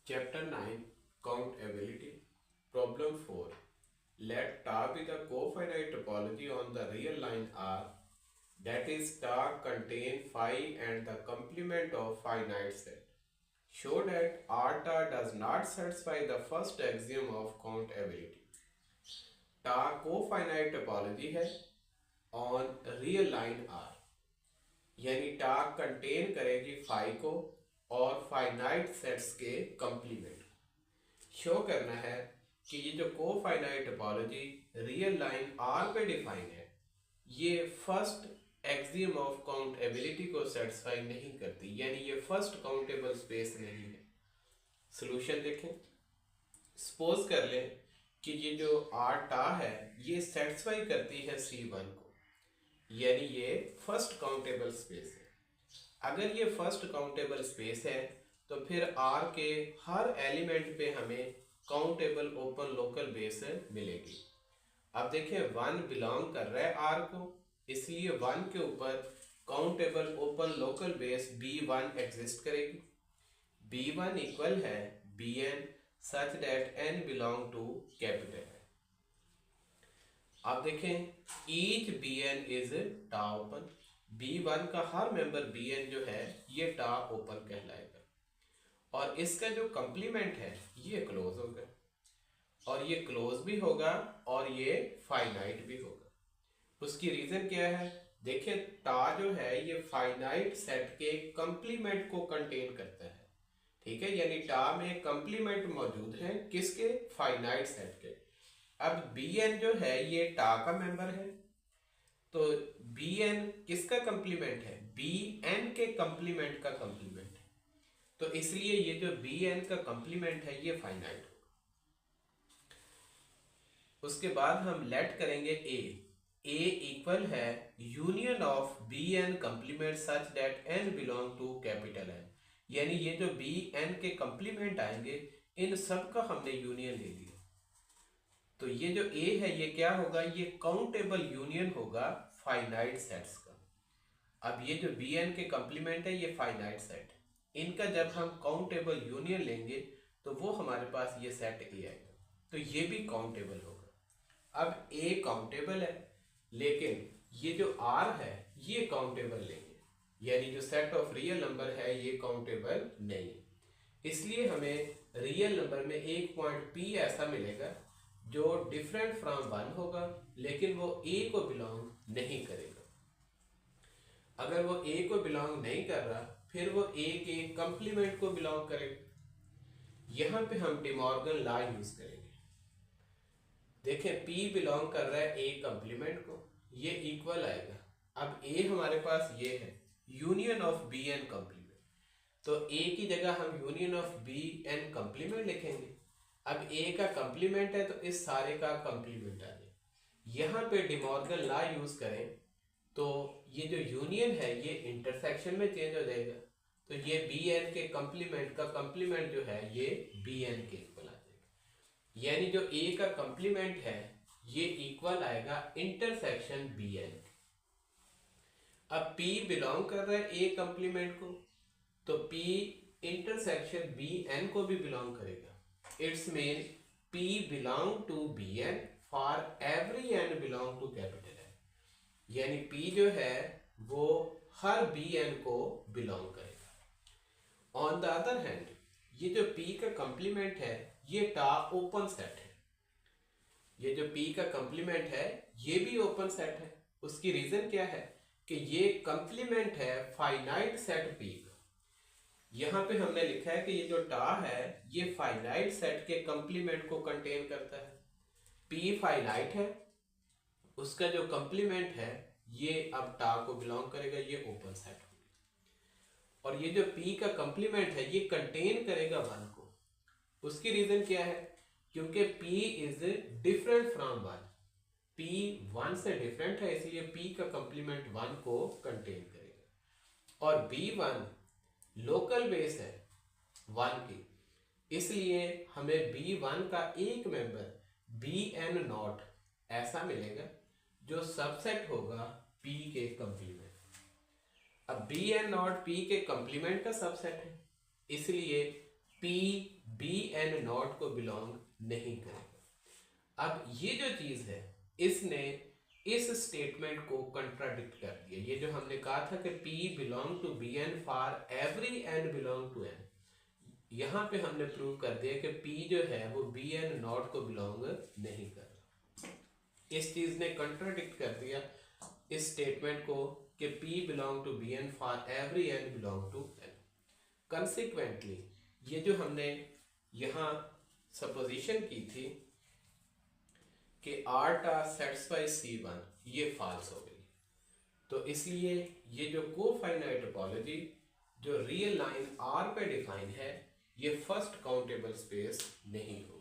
Chapter 9 Countability Problem 4 Let tau be the cofinite topology on the real line R, that is tau contain phi and the complement of finite set. Show that R tau does not satisfy the first axiom of countability. Tau cofinite topology है on real line R, यानी tau contain करेगी phi को और finite sets के complement show करना है कि ये जो कोफाइनाइट टोपोलॉजी रियल लाइन आर पे डिफाइन है ये फर्स्ट एक्सियम ऑफ काउंटेबिलिटी को सेटिस्फाई नहीं करती, यानी ये फर्स्ट काउंटेबल स्पेस नहीं है। सॉल्यूशन देखें। सपोज कर लें कि ये जो आर टा है ये सेटिस्फाई करती है C1 को, यानी ये फर्स्ट काउंटेबल स्पेस है। अगर ये फर्स्ट काउंटेबल स्पेस है तो फिर R के हर एलिमेंट पे हमें काउंटेबल ओपन लोकल बेस मिलेगी। अब देखें 1 बिलोंग कर रहा है R को, इसलिए 1 के ऊपर countable open local base B1 exist करेगी। B1 इक्वल है Bn such that n belong to capital है। अब देखें ईच Bn इज टा ओपन, B1 का हर मेंबर Bn जो है ये टा ओपन कहलाएगा और इसका जो कंप्लीमेंट है ये क्लोज होगा और ये क्लोज भी होगा और ये फाइनाइट भी होगा। उसकी रीजन क्या है? देखिए टा जो है ये फाइनाइट सेट के कंप्लीमेंट को कंटेन करता है, ठीक है, यानी टा में कंप्लीमेंट मौजूद है किसके? फाइनाइट सेट के। अब Bn जो है ये टा का मेंबर है तो Bn किसका कंप्लीमेंट है? Bn के कंप्लीमेंट का कंप्लीमेंट है, तो इसलिए ये जो Bn का कंप्लीमेंट है ये फाइनाइट होगा। उसके बाद हम लेट करेंगे A इक्वल है union of Bn complement such that n belong to capital N, यानी ये जो Bn के कंप्लीमेंट आएंगे इन सब का हमने यूनियन ले लिया। तो ये जो A है ये क्या होगा? ये काउंटेबल यूनियन होगा फाइनाइट सेट्स का। अब ये जो Bn के कंप्लीमेंट है ये फाइनाइट सेट, इनका जब हम काउंटेबल यूनियन लेंगे तो वो हमारे पास ये सेट A आएगा, तो ये भी काउंटेबल होगा। अब A काउंटेबल है लेकिन ये जो R है ये काउंटेबल नहीं है, यानी जो सेट ऑफ रियल नंबर है ये काउंटेबल नहीं है। इसलिए हमें रियल नंबर में एक पॉइंट P ऐसा मिलेगा जो डिफरेंट फ्रॉम 1 होगा लेकिन वो A को बिलोंग नहीं करेगा। अगर वो A को बिलोंग नहीं कर रहा फिर वो A के कंप्लीमेंट को बिलोंग करेगा। यहां पे हम डिमॉर्गन लॉ यूज करेंगे। देखें P बिलोंग कर रहा है A कंप्लीमेंट को, ये इक्वल आएगा। अब A हमारे पास ये है यूनियन ऑफ Bn कंप्लीमेंट, तो A की जगह हम यूनियन ऑफ Bn कंप्लीमेंट लिखेंगे। अब A का कंप्लीमेंट है तो इस सारे का कंप्लीमेंट आ जाए। यहाँ पे डिमॉर्गन लॉ यूज करें तो ये जो यूनियन है ये इंटरसेक्शन में चेंज हो जाएगा, तो ये Bn के कंप्लीमेंट का कंप्लीमेंट जो है ये Bn के इक्वल आ जाएगा, यानी जो A का कंप्लीमेंट है ये इक्वल आएगा इंटरसेक्शन Bn। अब P बिलोंग कर रहा है A कंप्लीमेंट को, तो P इंटरसेक्शन Bn को भी बिलोंग करेगा। It's mean P belong to Bn for every n belong to capital N, यानी P जो है वो हर Bn को बिलोंग करेगा। ऑन द अदर हैंड ये जो P का कंप्लीमेंट है ये टा ओपन सेट है, ये जो P का कंप्लीमेंट है ये भी ओपन सेट है। उसकी रीजन क्या है कि ये कंप्लीमेंट है फाइनाइट सेट P का। यहाँ पे हमने लिखा है कि ये जो टा है ये फाइनाइट सेट के कंप्लीमेंट को कंटेन करता है। P फाइनाइट है, उसका जो कंप्लीमेंट है ये अब टा को बिलोंग करेगा, ये ओपन सेट होगा। और ये जो P का कंप्लीमेंट है ये कंटेन करेगा 1 को। उसकी रीजन क्या है? क्योंकि P is different from 1, P 1 से डिफरेंट है इसलिए P का कंप्लीमेंट 1 को कंटेन करेगा। और B1 लोकल बेस है 1 की, इसलिए हमें B1 का एक मेंबर Bn नॉट ऐसा मिलेगा जो सबसेट होगा P के कंप्लीमेंट। अब Bn नॉट P के कंप्लीमेंट का सबसेट है, इसलिए P बी एन नॉट को बिलोंग नहीं करेगा। अब ये जो चीज है इसने इस स्टेटमेंट को कंट्राडिक्ट कर दिया। ये जो हमने कहा था कि P belong to B N for every N belong to N, यहां पे हमने प्रूव कर दिया कि P जो है वो बी एन नॉट को बिलोंग नहीं कर रहा। इस चीज ने कंट्राडिक्ट कर दिया इस स्टेटमेंट को कि P belong to B N for every N belong to N. Consequently ये जो हमने यहाँ सपोजिशन की थी कि R टा सेटिस्फाई C1, ये फॉल्स हो गई। तो इसलिए ये जो कोफाइनाइट टोपोलॉजी जो रियल लाइन R पे डिफाइन है, ये फर्स्ट काउंटेबल स्पेस नहीं हो।